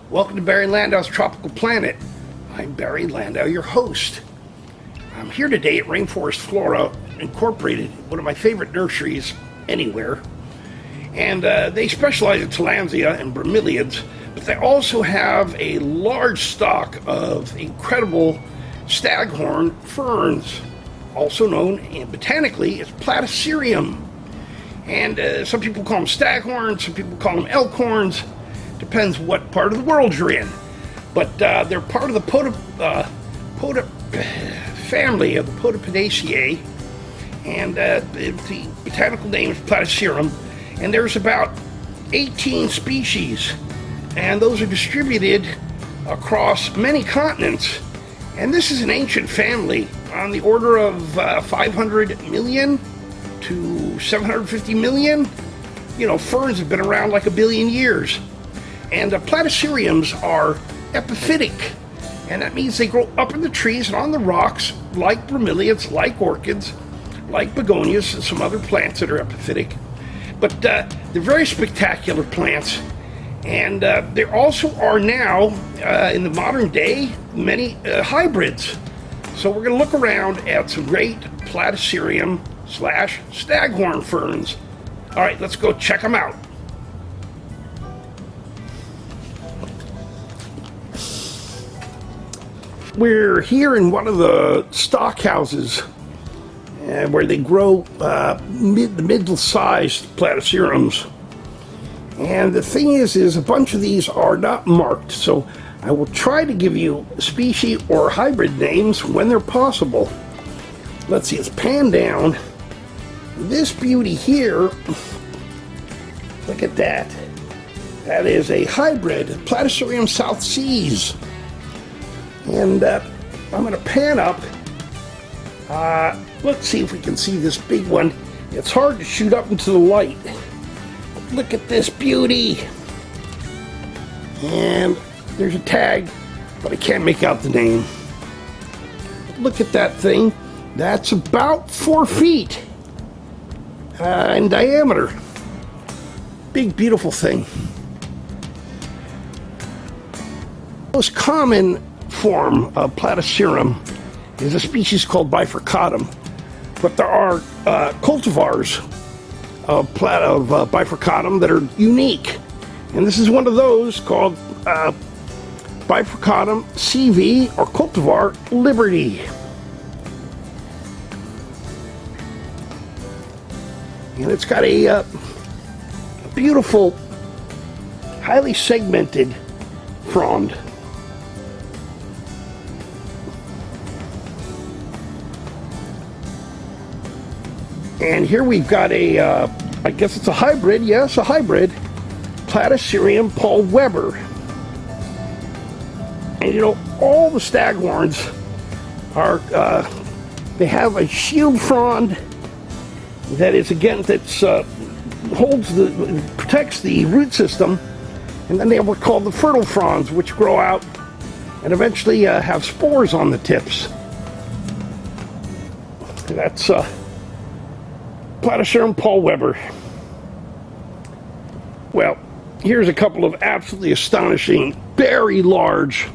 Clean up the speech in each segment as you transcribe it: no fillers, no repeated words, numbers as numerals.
Welcome to Barry Landau's Tropical Planet. I'm Barry Landau, your host. I'm here today at Rainforest Flora, Incorporated, one of my favorite nurseries anywhere. And they specialize in tillandsia and bromeliads, but they also have a large stock of incredible Staghorn Ferns, also known botanically as Platycerium. And some people call them staghorns, some people call them elkhorns. Depends what part of the world you're in. But they're part of the family of the Potaceae, and the botanical name is Platycerium. And there's about 18 species, and those are distributed across many continents. And this is an ancient family on the order of 500 million to 750 million. You know, ferns have been around like a billion years. And Platyceriums are epiphytic, and that means they grow up in the trees and on the rocks like bromeliads, like orchids, like begonias, and some other plants that are epiphytic. But they're very spectacular plants, and there also are now, in the modern day, many hybrids. So we're going to look around at some great Platycerium / staghorn ferns. All right, let's go check them out. We're here in one of the stock houses where they grow middle-sized Platyceriums. And the thing is a bunch of these are not marked, so I will try to give you species or hybrid names when they're possible. Let's see, it's panned down. This beauty here, look at that. That is a hybrid, Platycerium South Seas. And I'm going to pan up. Let's see if we can see this big one. It's hard to shoot up into the light. Look at this beauty. And there's a tag, but I can't make out the name. Look at that thing. That's about 4 feet in diameter. Big, beautiful thing. Most common form of Platycerium is a species called bifurcatum, but there are cultivars of bifurcatum that are unique, and this is one of those called bifurcatum CV or cultivar Liberty. And it's got a beautiful, highly segmented frond. And here we've got a, I guess it's a hybrid, yes, a hybrid, Platycerium Paul Weber. And you know, all the staghorns are, they have a shield frond that is, again, that's protects the root system. And then they have what's called the fertile fronds, which grow out and eventually have spores on the tips. And that's Platycerium Paul Weber. Well, here's a couple of absolutely astonishing, very large.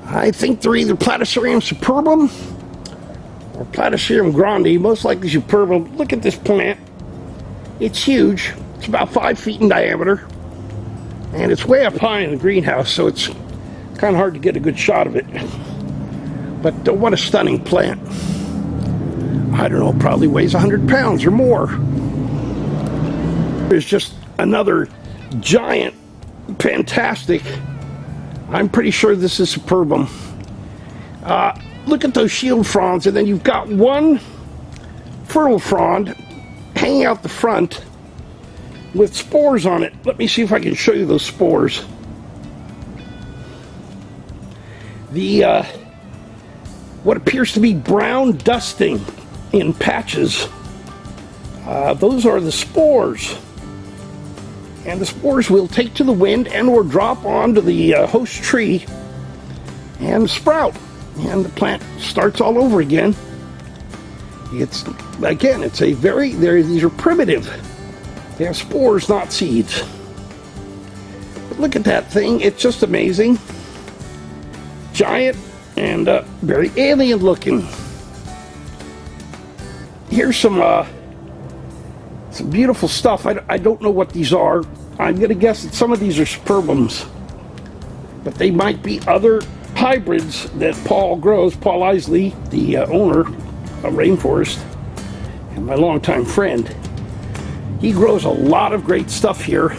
I think they're either Platycerium superbum or Platycerium grande, most likely superbum. Look at this plant. It's huge. It's about 5 feet in diameter. And it's way up high in the greenhouse, so it's kind of hard to get a good shot of it. But what a stunning plant. I don't know, probably weighs 100 pounds or more. There's just another giant, fantastic, I'm pretty sure this is superbum. Look at those shield fronds, and then you've got one fertile frond hanging out the front with spores on it. Let me see if I can show you those spores. The what appears to be brown dusting in patches, those are the spores, and the spores will take to the wind and or drop onto the host tree and sprout, and the plant starts all over again. It's, again, it's a very, these are primitive. They have spores, not seeds. Look at that thing. It's just amazing. Giant and very alien looking. Here's some beautiful stuff. I don't know what these are. I'm going to guess that some of these are spermums, but they might be other hybrids that Paul grows. Paul Isley, the owner of Rainforest and my longtime friend, he grows a lot of great stuff here.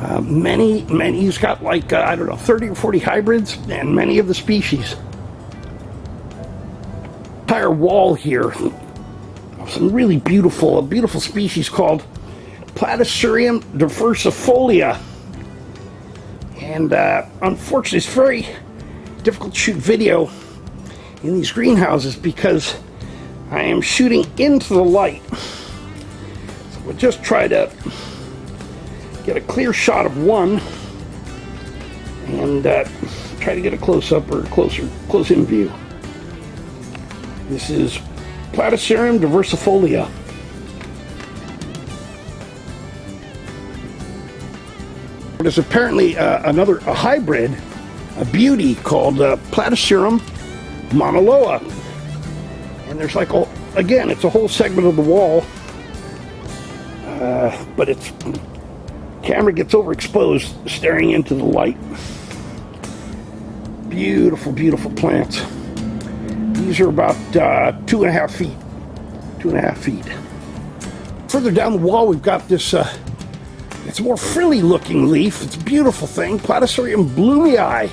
He's got like, I don't know, 30 or 40 hybrids and many of the species. Entire wall here. Some really beautiful, a beautiful species called Platycerium diversifolia. And unfortunately, it's very difficult to shoot video in these greenhouses because I am shooting into the light. So we'll just try to get a clear shot of one and try to get a close-up or close-in view. This is Platycerium diversifolia. There's apparently a hybrid, a beauty called Platycerium monoloa. And there's like, again, it's a whole segment of the wall, but its camera gets overexposed staring into the light. Beautiful, beautiful plants. These are about 2.5 feet. 2.5 feet. Further down the wall, we've got this, it's a more frilly looking leaf. It's a beautiful thing. Platycerium bloomii.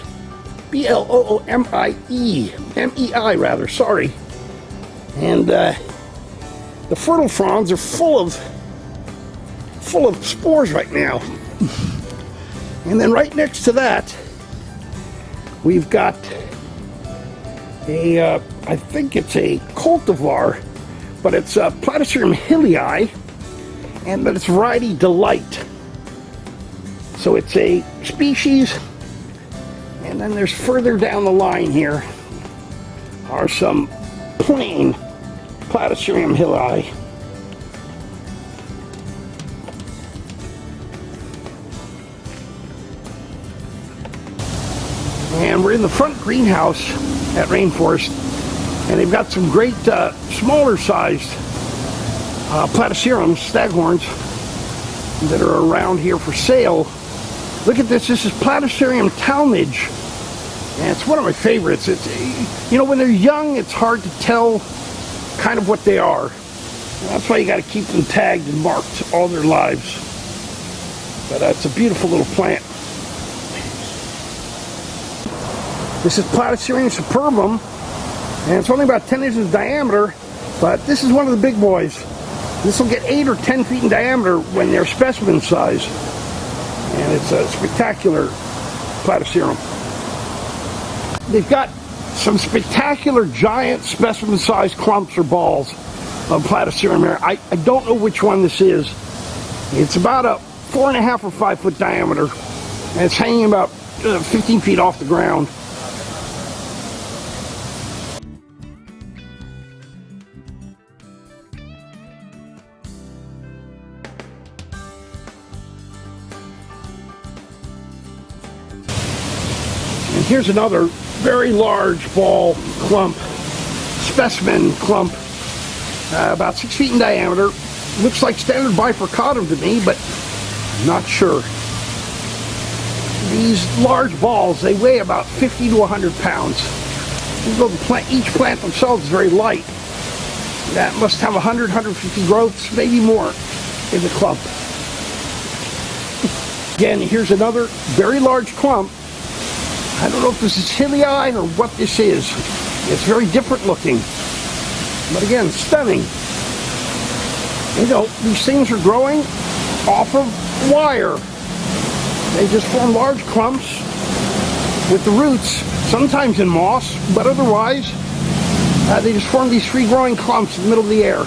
B-L-O-O-M-I-E. M-E-I, rather, sorry. And the fertile fronds are full of spores right now. And then right next to that, we've got I think it's a cultivar, but it's Platycerium hillei, and but it's variety Delight. So it's a species, and then there's further down the line here are some plain Platycerium hillei. And we're in the front greenhouse at Rainforest, and they've got some great smaller sized Platyceriums, staghorns, that are around here for sale. Look at this. This is Platycerium talmage, and it's one of my favorites. It's, you know, when they're young, it's hard to tell kind of what they are. And that's why you got to keep them tagged and marked all their lives. But it's a beautiful little plant. This is Platycerium superbum, and it's only about 10 inches in diameter, but this is one of the big boys. This will get 8 or 10 feet in diameter when they're specimen size, and it's a spectacular Platycerium. They've got some spectacular giant specimen sized clumps or balls of Platycerium here. I don't know which one this is. It's about a 4.5 or 5 foot diameter, and it's hanging about 15 feet off the ground. And here's another very large ball clump, specimen clump, about 6 feet in diameter. Looks like standard bifurcatum to me, but I'm not sure. These large balls, they weigh about 50 to 100 pounds. Even though each plant themselves is very light, that must have 100, 150 growths, maybe more, in the clump. Again, here's another very large clump. I don't know if this is hillei or what this is. It's very different looking. But again, stunning. You know, these things are growing off of wire. They just form large clumps with the roots, sometimes in moss, but otherwise, they just form these free-growing clumps in the middle of the air.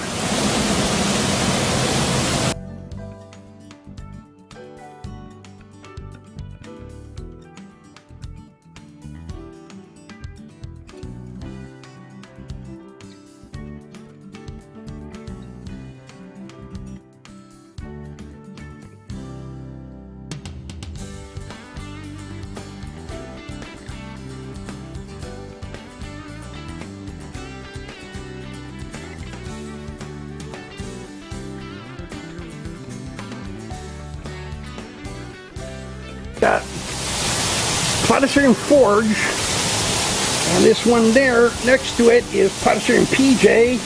Platycerium forge, and this one there next to it is Platycerium PJ,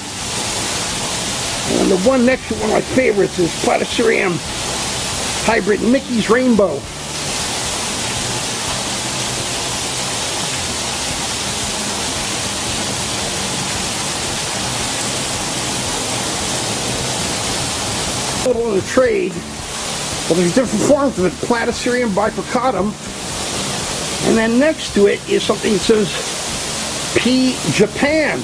and the one next to one of my favorites is Platycerium hybrid Mickey's Rainbow. In the trade, well, there's different forms of it. Platycerium bifurcatum, and then next to it is something that says P Japan,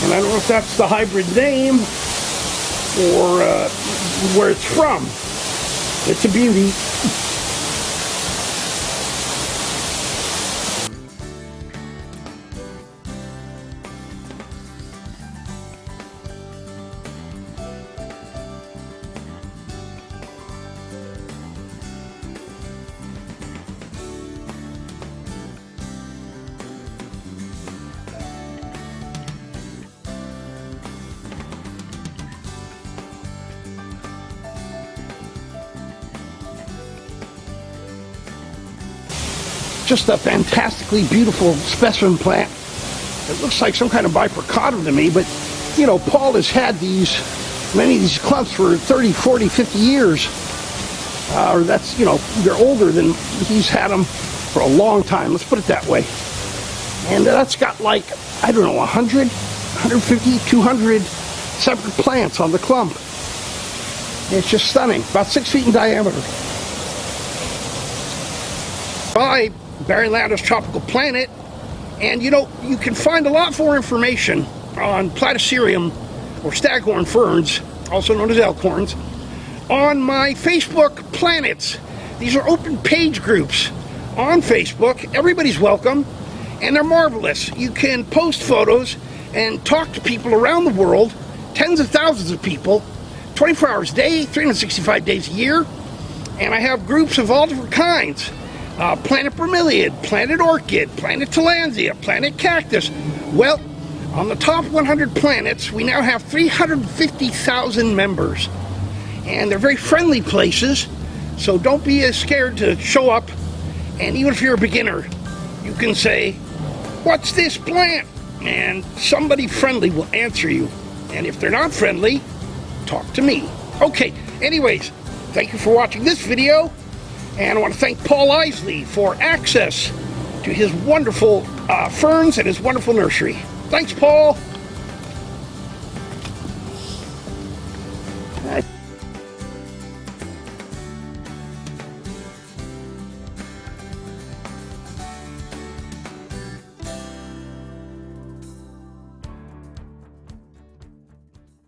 and I don't know if that's the hybrid name or where it's from. It's a beauty. Just a fantastically beautiful specimen plant. It looks like some kind of bifurcatum to me, but you know, Paul has had many of these clumps for 30, 40, 50 years. Or that's, you know, they're older than he's had them for a long time. Let's put it that way. And that's got like, I don't know, 100, 150, 200 separate plants on the clump. It's just stunning. About 6 feet in diameter. Bye. Barry Landau's Tropical Planet, and you know, you can find a lot more information on Platycerium or Staghorn Ferns, also known as elkhorns, on my Facebook planets. These are open page groups on Facebook. Everybody's welcome, and they're marvelous. You can post photos and talk to people around the world, tens of thousands of people, 24 hours a day, 365 days a year, and I have groups of all different kinds. Planet Bromeliad, Planet Orchid, Planet Tillandsia, Planet Cactus. Well, on the top 100 planets, we now have 350,000 members. And they're very friendly places, so don't be as scared to show up. And even if you're a beginner, you can say, "What's this plant?" And somebody friendly will answer you. And if they're not friendly, talk to me. Okay, anyways, thank you for watching this video. And I want to thank Paul Isley for access to his wonderful ferns and his wonderful nursery. Thanks, Paul.